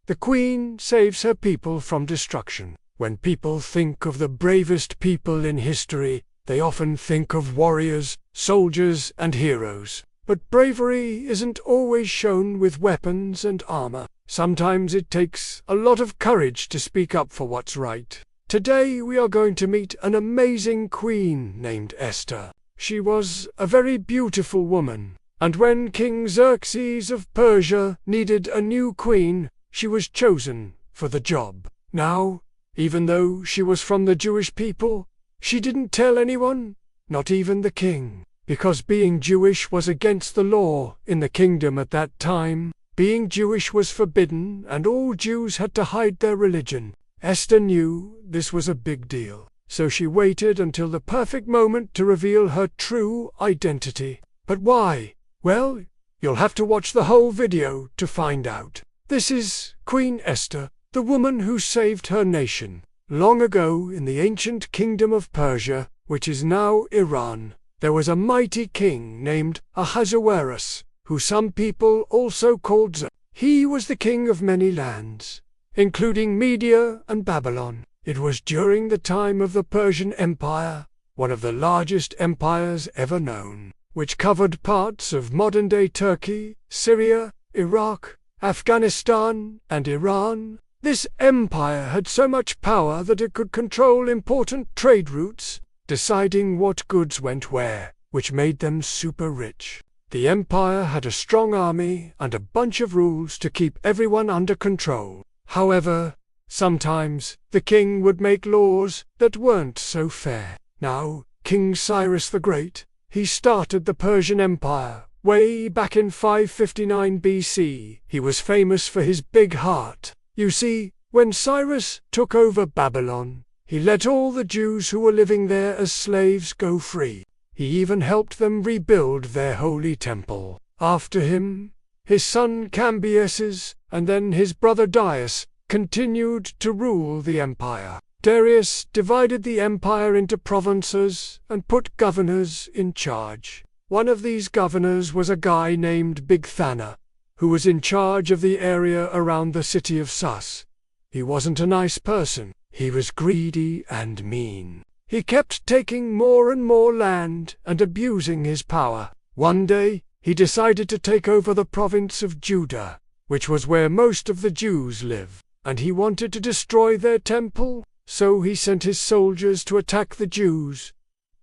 The queen saves her people from destruction. When people think of the bravest people in history, they often think of warriors, soldiers, and heroes. But bravery isn't always shown with weapons and armor. Sometimes it takes a lot of courage to speak up for what's right. Today we are going to meet an amazing queen named Esther. She was a very beautiful woman, and when King Xerxes of Persia needed a new queen, she was chosen for the job. Now, even though she was from the Jewish people, she didn't tell anyone, not even the king, because being Jewish was against the law in the kingdom at that time. Being Jewish was forbidden, and all Jews had to hide their religion. Esther knew this was a big deal, so she waited until the perfect moment to reveal her true identity. But why? Well, you'll have to watch the whole video to find out. This is Queen Esther, the woman who saved her nation. Long ago, in the ancient kingdom of Persia, which is now Iran, there was a mighty king named Ahasuerus, who some people also called Xerxes. He was the king of many lands, including Media and Babylon. It was during the time of the Persian Empire, one of the largest empires ever known, which covered parts of modern-day Turkey, Syria, Iraq, Afghanistan, and Iran. This empire had so much power that it could control important trade routes, deciding what goods went where, which made them super rich. The empire had a strong army and a bunch of rules to keep everyone under control. However, sometimes the king would make laws that weren't so fair. Now, King Cyrus the Great, he started the Persian Empire way back in 559 BC. He was famous for his big heart. You see, when Cyrus took over Babylon, he let all the Jews who were living there as slaves go free. He even helped them rebuild their holy temple. After him, his son Cambyses, and then his brother Darius, continued to rule the empire. Darius divided the empire into provinces and put governors in charge. One of these governors was a guy named Bigthana, who was in charge of the area around the city of Sus. He wasn't a nice person. He was greedy and mean. He kept taking more and more land and abusing his power. One day, he decided to take over the province of Judah, which was where most of the Jews live, and he wanted to destroy their temple, so he sent his soldiers to attack the Jews.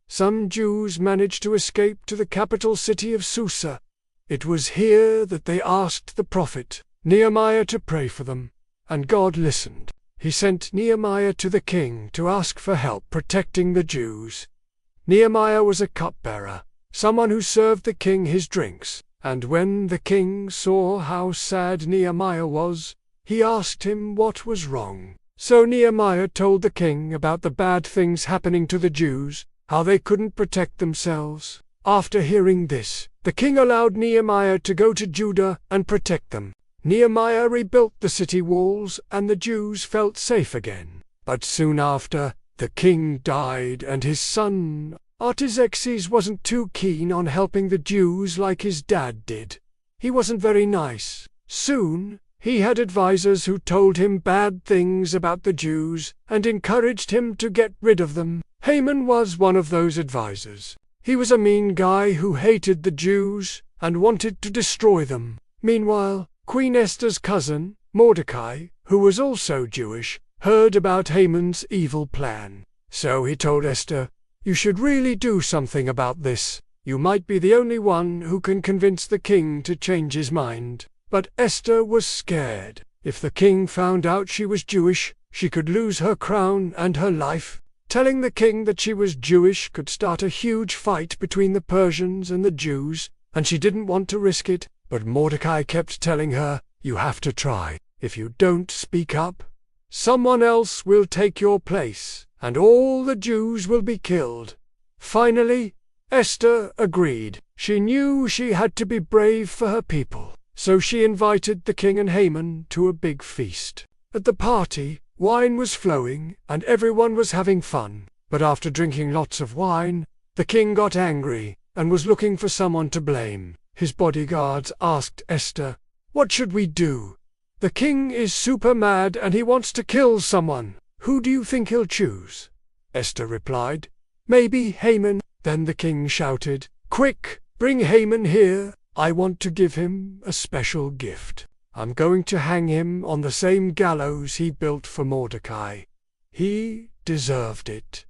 Some Jews managed to escape to the capital city of Susa. It was here that they asked the prophet Nehemiah to pray for them, and God listened. He sent Nehemiah to the king to ask for help protecting the Jews. Nehemiah was a cupbearer, someone who served the king his drinks, and when the king saw how sad Nehemiah was, he asked him what was wrong. So Nehemiah told the king about the bad things happening to the Jews, how they couldn't protect themselves. After hearing this, the king allowed Nehemiah to go to Judah and protect them. Nehemiah rebuilt the city walls, and the Jews felt safe again. But soon after, the king died, and his son, Artaxerxes, wasn't too keen on helping the Jews like his dad did. He wasn't very nice. Soon, he had advisors who told him bad things about the Jews and encouraged him to get rid of them. Haman was one of those advisors. He was a mean guy who hated the Jews and wanted to destroy them. Meanwhile, Queen Esther's cousin, Mordecai, who was also Jewish, heard about Haman's evil plan. So he told Esther, "You should really do something about this. You might be the only one who can convince the king to change his mind." But Esther was scared. If the king found out she was Jewish, she could lose her crown and her life. Telling the king that she was Jewish could start a huge fight between the Persians and the Jews, and she didn't want to risk it. But Mordecai kept telling her, "You have to try. If you don't speak up, someone else will take your place, and all the Jews will be killed." Finally, Esther agreed. She knew she had to be brave for her people, so she invited the king and Haman to a big feast. At the party, wine was flowing, and everyone was having fun. But after drinking lots of wine, the king got angry and was looking for someone to blame. His bodyguards asked Esther, "What should we do?" The king is super mad and he wants to kill someone. Who do you think he'll choose?" Esther replied, "Maybe Haman." Then the king shouted, "Quick, bring Haman here. I want to give him a special gift. I'm going to hang him on the same gallows he built for Mordecai. He deserved it."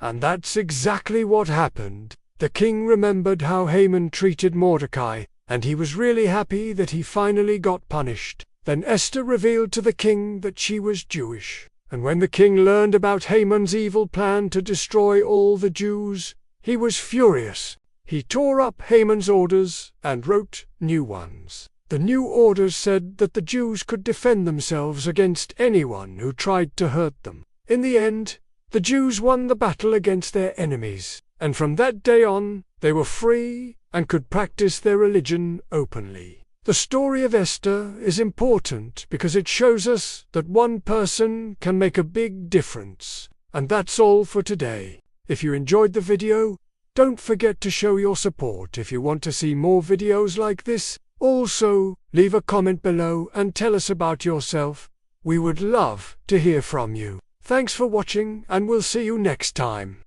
And that's exactly what happened. The king remembered how Haman treated Mordecai, and he was really happy that he finally got punished. Then Esther revealed to the king that she was Jewish. And when the king learned about Haman's evil plan to destroy all the Jews, he was furious. He tore up Haman's orders and wrote new ones. The new orders said that the Jews could defend themselves against anyone who tried to hurt them. In the end, the Jews won the battle against their enemies, and from that day on, they were free and could practice their religion openly. The story of Esther is important because it shows us that one person can make a big difference. And that's all for today. If you enjoyed the video, don't forget to show your support if you want to see more videos like this. Also, leave a comment below and tell us about yourself. We would love to hear from you. Thanks for watching, and we'll see you next time.